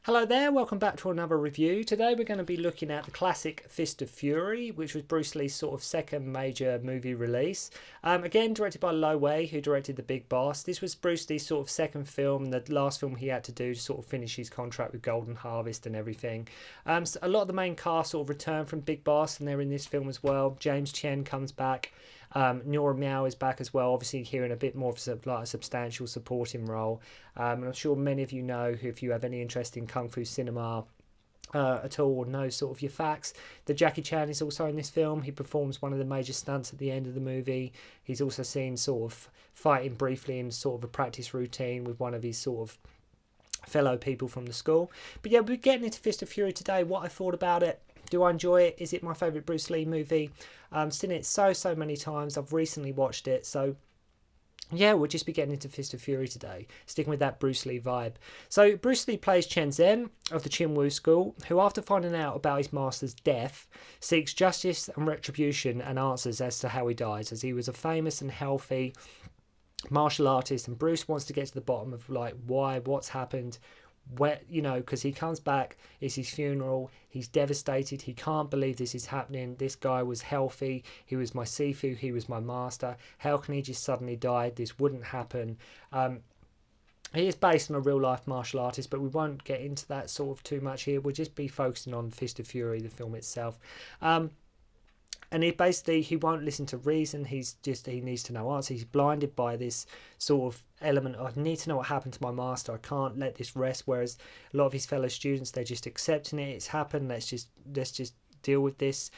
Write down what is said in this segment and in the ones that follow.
Hello there, welcome back to another review. Today we're going to be looking at the classic Fist of Fury, which was Bruce Lee's sort of second major movie release. Again, directed by Lo Wei, who directed The Big Boss. This was Bruce Lee's sort of second film, the last film he had to do to sort of finish his contract with Golden Harvest and everything. So a lot of the main cast sort of returned from Big Boss, and they're in this film as well. James Chen comes back. Nora Miao is back as well, obviously here in a bit more of a substantial supporting role. And I'm sure many of you know, if you have any interest in Kung Fu cinema at all, or know sort of your facts, that Jackie Chan is also in this film. He performs one of the major stunts at the end of the movie. He's also seen sort of fighting briefly in sort of a practice routine with one of his sort of fellow people from the school. But yeah, we're getting into Fist of Fury today. What I thought about it. Do I enjoy it? Is it my favourite Bruce Lee movie? I've seen it so many times. I've recently watched it. So yeah, we'll just be getting into Fist of Fury today, sticking with that Bruce Lee vibe. So Bruce Lee plays Chen Zhen of the Chin Woo School, who after finding out about his master's death, seeks justice and retribution and answers as to how he died, as he was a famous and healthy martial artist, and Bruce wants to get to the bottom of like why, what's happened, where, you know, because he comes back, it's his funeral, he's devastated, he can't believe this is happening. This guy was healthy, he was my Sifu, he was my master, how can he just suddenly die? This wouldn't happen. He is based on a real life martial artist, but we won't get into that sort of too much here. We'll just be focusing on Fist of Fury, the film itself. And he won't listen to reason. He needs to know answers. He's blinded by this sort of element of, I need to know what happened to my master. I can't let this rest. Whereas a lot of his fellow students, they're just accepting it. It's happened. Let's just deal with this.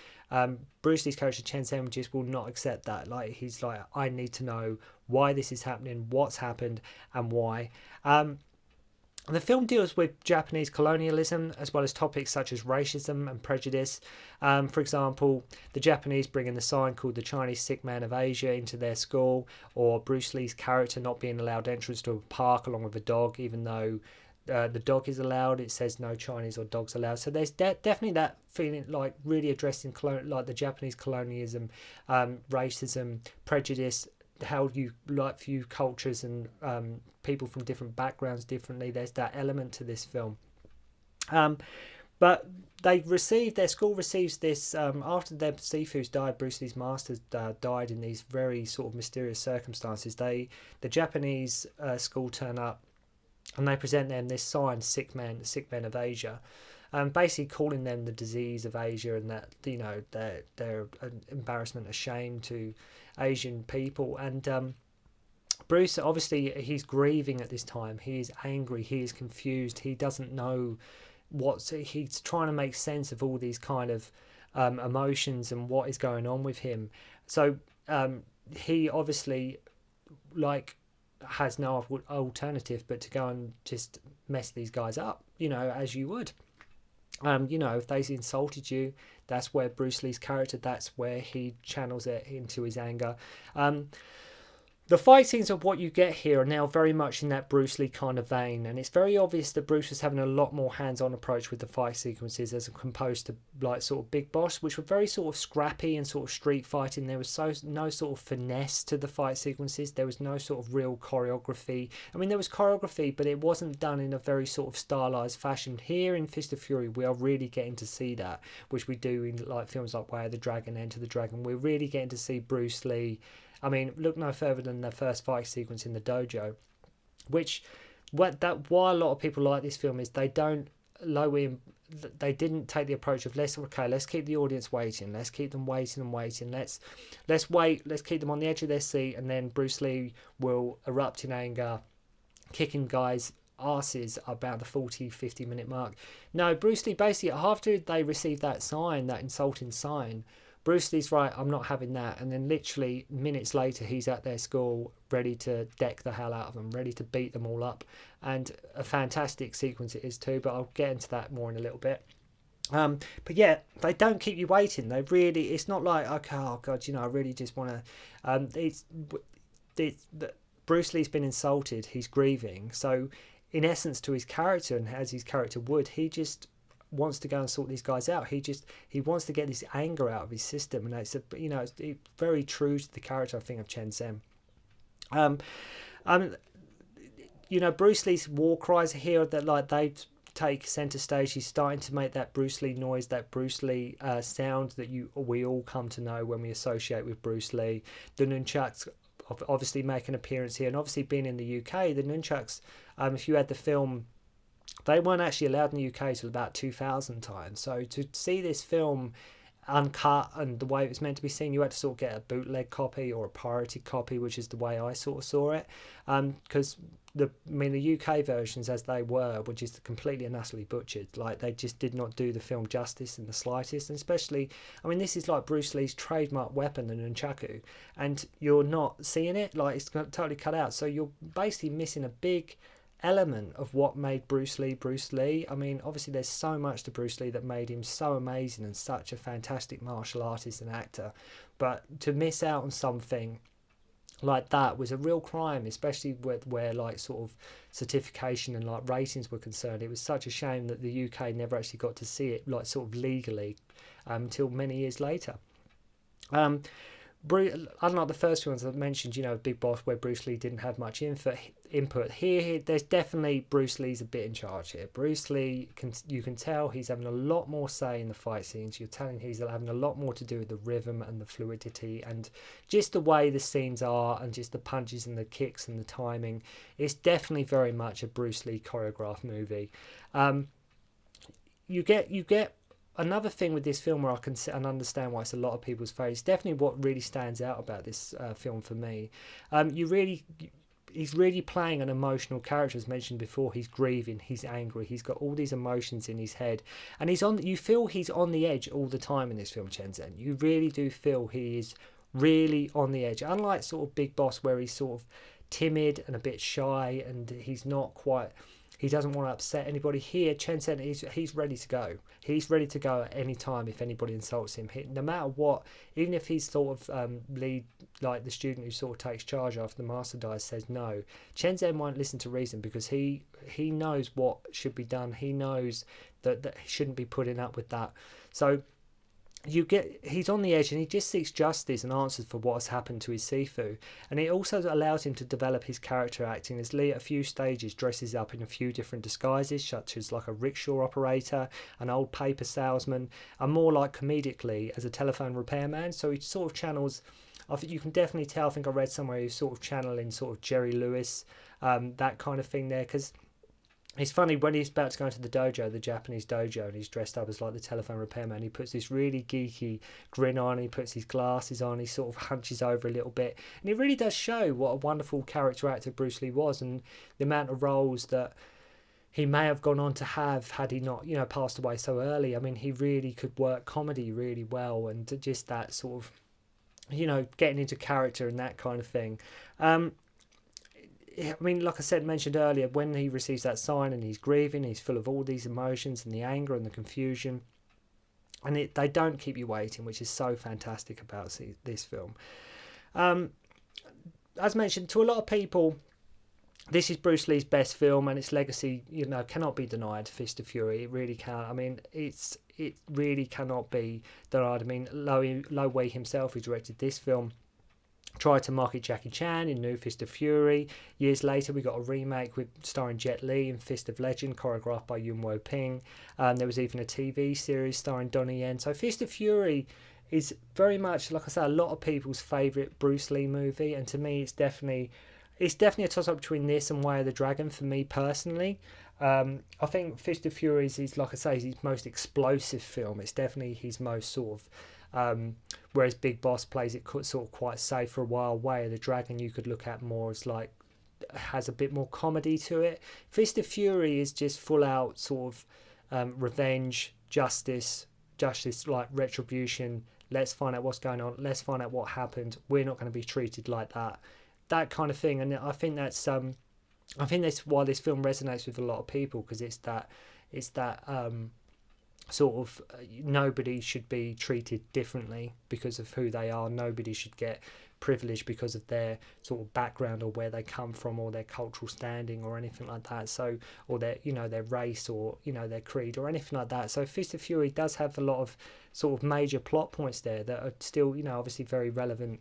Bruce Lee's character Chen Zhen just will not accept that. Like, he's like, I need to know why this is happening, what's happened, and why. The film deals with Japanese colonialism as well as topics such as racism and prejudice. For example, the Japanese bring in the sign called the Chinese Sick Man of Asia into their school, or Bruce Lee's character not being allowed entrance to a park along with a dog, even though the dog is allowed. It says no Chinese or dogs allowed. So there's definitely that feeling, like really addressing like the Japanese colonialism, racism, prejudice, how you like view cultures and people from different backgrounds differently. There's that element to this film. But their school receives this after their Sifu's died. Bruce Lee's master died in these very sort of mysterious circumstances. The Japanese school turn up and they present them this sign, sick men of Asia, basically calling them the disease of Asia, and that, you know, they're an embarrassment, a shame to Asian people. And Bruce, obviously, he's grieving at this time. He is angry. He is confused. He doesn't know he's trying to make sense of all these kind of emotions and what is going on with him. So he obviously has no alternative but to go and just mess these guys up, you know, as you would. If they insulted you, that's where Bruce Lee's character, that's where he channels it into his anger. The fight scenes of what you get here are now very much in that Bruce Lee kind of vein, and it's very obvious that Bruce was having a lot more hands-on approach with the fight sequences as opposed to like sort of Big Boss, which were very sort of scrappy and sort of street fighting. There was no sort of finesse to the fight sequences. There was no sort of real choreography. I mean, there was choreography, but it wasn't done in a very sort of stylized fashion. Here in Fist of Fury, we are really getting to see that, which we do in like films like Way of the Dragon, Enter the Dragon. We're really getting to see Bruce Lee. I mean, look no further than the first fight sequence in the dojo, why a lot of people like this film is they didn't take the approach of let's keep the audience waiting, let's keep them waiting and waiting, let's wait, let's keep them on the edge of their seat, and then Bruce Lee will erupt in anger, kicking guys' asses about the 40-50 minute mark. No, Bruce Lee basically, after they receive that insulting sign, Bruce Lee's right, I'm not having that. And then literally minutes later, he's at their school ready to deck the hell out of them, ready to beat them all up. And a fantastic sequence it is too, but I'll get into that more in a little bit. But yeah, they don't keep you waiting. It's not like, okay, oh God, I really just want to... Bruce Lee's been insulted, he's grieving. So in essence to his character, and as his character would, he just wants to go and sort these guys out. He wants to get this anger out of his system, and it's very true to the character, I think, of Chen Zhen. Bruce Lee's war cries here that like they take centre stage. He's starting to make that Bruce Lee noise, that Bruce Lee sound that we all come to know when we associate with Bruce Lee. The nunchucks obviously make an appearance here, and obviously being in the UK, the nunchucks, if you had the film, they weren't actually allowed in the UK till about 2000 times. So to see this film uncut and the way it was meant to be seen, you had to sort of get a bootleg copy or a pirated copy, which is the way I sort of saw it, because the UK versions as they were just completely and utterly butchered. Like, they just did not do the film justice in the slightest. And especially, I mean, this is like Bruce Lee's trademark weapon, the nunchaku, and you're not seeing it. Like, it's totally cut out, so you're basically missing a big element of what made Bruce Lee Bruce Lee. I mean, obviously there's so much to Bruce Lee that made him so amazing and such a fantastic martial artist and actor, but to miss out on something like that was a real crime, especially where like sort of certification and like ratings were concerned. It was such a shame that the UK never actually got to see it like sort of legally until many years later. Unlike the first ones I mentioned, you know, Big Boss, where Bruce Lee didn't have much input here, there's definitely Bruce Lee's a bit in charge here. Bruce Lee, you can tell he's having a lot more say in the fight scenes. You're telling he's having a lot more to do with the rhythm and the fluidity and just the way the scenes are and just the punches and the kicks and the timing. It's definitely very much a Bruce Lee choreographed movie. You get another thing with this film where I can and understand why it's a lot of people's favourite. It's definitely what really stands out about this film for me. He's really playing an emotional character, as mentioned before. He's grieving, he's angry, he's got all these emotions in his head, and you feel he's on the edge all the time in this film, Chen Zhen. You really do feel he is really on the edge. Unlike sort of Big Boss, where he's sort of timid and a bit shy and he's not quite... He doesn't want to upset anybody. Here, Chen Zhen, he's ready to go. He's ready to go at any time if anybody insults him. No matter what, even if he's sort of lead, like the student who sort of takes charge after the master dies, says no, Chen Zhen won't listen to reason, because he knows what should be done. He knows that he shouldn't be putting up with that. So he's on the edge, and he just seeks justice and answers for what has happened to his Sifu. And it also allows him to develop his character acting, as Lee at a few stages dresses up in a few different disguises, such as like a rickshaw operator, an old paper salesman, and more like comedically as a telephone repairman. So he sort of channels, I think you can definitely tell, I think I read somewhere he's sort of channeling sort of Jerry Lewis, that kind of thing there, because it's funny, when he's about to go into the dojo, the Japanese dojo, and he's dressed up as like the telephone repairman, he puts this really geeky grin on, he puts his glasses on, he sort of hunches over a little bit, and it really does show what a wonderful character actor Bruce Lee was, and the amount of roles that he may have gone on to have had he not, you know, passed away so early. I mean, he really could work comedy really well, and just that sort of, you know, getting into character and that kind of thing. I mean, like I said, mentioned earlier, when he receives that sign and he's grieving, he's full of all these emotions and the anger and the confusion, and they don't keep you waiting, which is so fantastic about this film. As mentioned, to a lot of people, this is Bruce Lee's best film, and its legacy, you know, cannot be denied. Fist of Fury, it really can't. I mean, it really cannot be denied. I mean, Lo Wei himself, who directed this film, tried to market Jackie Chan in New Fist of Fury. Years later, we got a remake starring Jet Li in Fist of Legend, choreographed by Yuen Woo-ping. There was even a TV series starring Donnie Yen. So Fist of Fury is very much, like I say, a lot of people's favourite Bruce Lee movie, and to me, it's definitely a toss-up between this and Way of the Dragon for me personally. I think Fist of Fury is, like I say, his most explosive film. It's definitely his most sort of... whereas Big Boss plays it sort of quite safe for a while. Way of the Dragon you could look at more as like, has a bit more comedy to it. Fist of Fury is just full out sort of revenge, justice, like retribution. Let's find out what's going on. Let's find out what happened. We're not going to be treated like that kind of thing. And I think that's why this film resonates with a lot of people, because it's that sort of nobody should be treated differently because of who they are. Nobody should get privilege because of their sort of background or where they come from or their cultural standing or anything like that. So, or their, you know, their race or, you know, their creed or anything like that. So Fist of Fury does have a lot of sort of major plot points there that are still, you know, obviously very relevant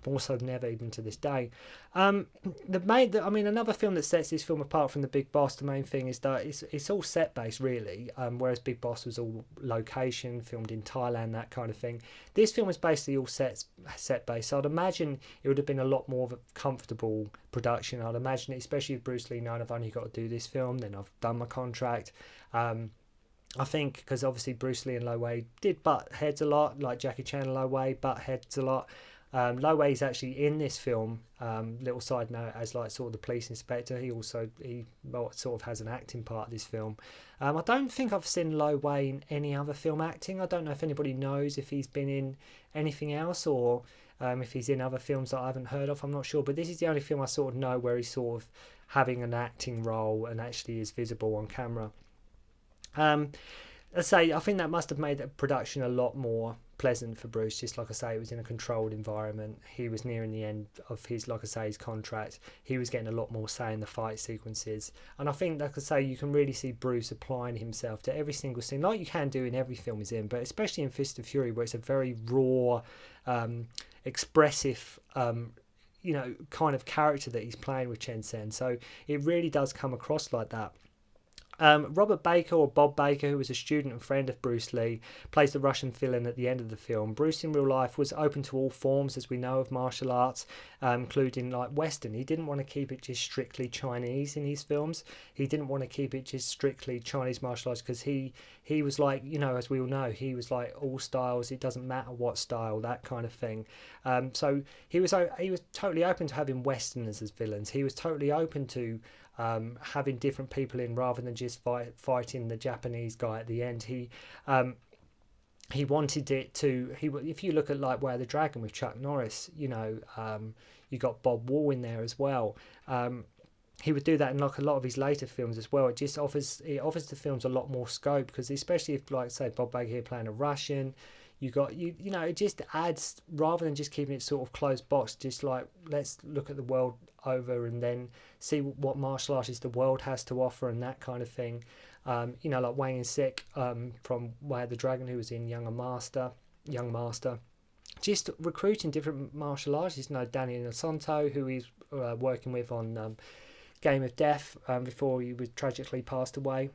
more so than ever, even to this day. Another film that sets this film apart from The Big Boss, the main thing is that it's all set based really, whereas Big Boss was all location, filmed in Thailand, that kind of thing. This film is basically all set based, so I'd imagine it would have been a lot more of a comfortable production. I'd imagine, especially with Bruce Lee knowing I've only got to do this film, then I've done my contract. I think because obviously Bruce Lee and Lo Wei did butt heads a lot, like Jackie Chan and Lo Wei butt heads a lot. Lo Wei is actually in this film, little side note, as like sort of the police inspector. He sort of has an acting part of this film. I don't think I've seen Lo Wei in any other film acting. I don't know if anybody knows if he's been in anything else, or if he's in other films that I haven't heard of. I'm not sure, but this is the only film I sort of know where he's sort of having an acting role and actually is visible on camera. I think that must have made the production a lot more pleasant for Bruce. Just like I say, it was in a controlled environment. He was nearing the end of his contract. He was getting a lot more say in the fight sequences, and I think, like I say, you can really see Bruce applying himself to every single scene, like you can do in every film he's in, but especially in Fist of Fury, where it's a very raw, expressive kind of character that he's playing with Chen Sen. So it really does come across like that. Robert Baker, or Bob Baker, who was a student and friend of Bruce Lee, plays the Russian villain at the end of the film. Bruce in real life was open to all forms, as we know, of martial arts, including like Western. He didn't want to keep it just strictly Chinese in his films. He didn't want to keep it just strictly Chinese martial arts, because he was like, as we all know, he was like all styles. It doesn't matter what style, that kind of thing. So he was totally open to having Westerners as villains. He was totally open to having different people in, rather than just fighting the Japanese guy at the end. He wanted it to. If you look at like Way of the Dragon with Chuck Norris, you got Bob Wall in there as well. He would do that in like a lot of his later films as well. It offers the films a lot more scope, because especially if, like say, Bob Baker here playing a Russian, it just adds, rather than just keeping it sort of closed box, just like, let's look at the world over and then see what martial artists the world has to offer and that kind of thing. Like Wang Yin-sik from Way of the Dragon, who was in Young Master, just recruiting different martial artists. Danny Inosanto, who he's working with on Game of Death before he was tragically passed away.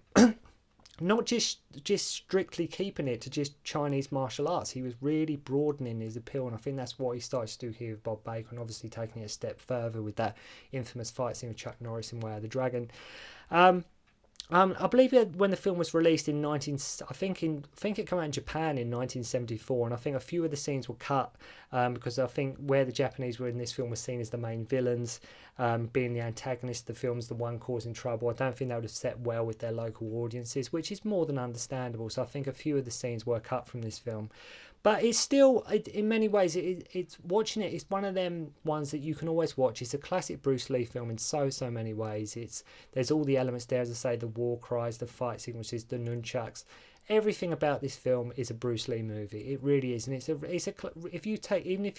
Not just strictly keeping it to just Chinese martial arts. He was really broadening his appeal, and I think that's what he started to do here with Bob Baker, and obviously taking it a step further with that infamous fight scene with Chuck Norris in Way of the Dragon. I believe that when the film was released in I think it came out in Japan in 1974, and I think a few of the scenes were cut because I think where the Japanese were in this film were seen as the main villains, being the antagonist of the film's the one causing trouble. I don't think that would have set well with their local audiences, which is more than understandable. So I think a few of the scenes were cut from this film. But it's still, in many ways, it's watching it. It's one of them ones that you can always watch. It's a classic Bruce Lee film in so many ways. There's all the elements there, as I say, the war cries, the fight sequences, the nunchucks. Everything about this film is a Bruce Lee movie. It really is, and if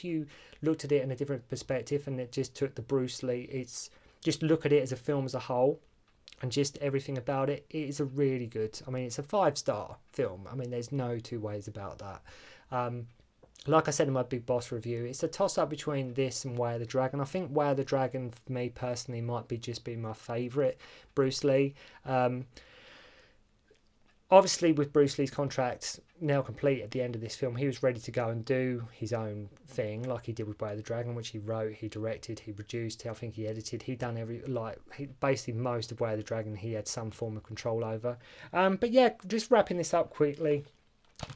you looked at it in a different perspective and it just took the Bruce Lee, just look at it as a film as a whole, and just everything about it. It is a really good. It's a 5-star film. There's no two ways about that. Like I said in my Big Boss review, it's a toss-up between this and Way of the Dragon. I think Way of the Dragon, for me personally, might be my favourite Bruce Lee. Obviously, with Bruce Lee's contract now complete at the end of this film, he was ready to go and do his own thing, like he did with Way of the Dragon, which he wrote, he directed, he produced, I think he edited, he'd done basically most of Way of the Dragon he had some form of control over. But yeah, just wrapping this up quickly,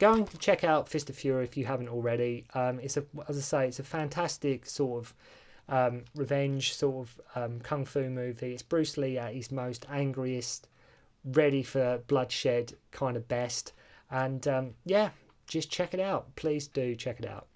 go and check out Fist of Fury if you haven't already. It's a fantastic sort of revenge sort of kung fu movie. It's Bruce Lee at his most angriest, ready for bloodshed kind of best, and just check it out. Please do check it out.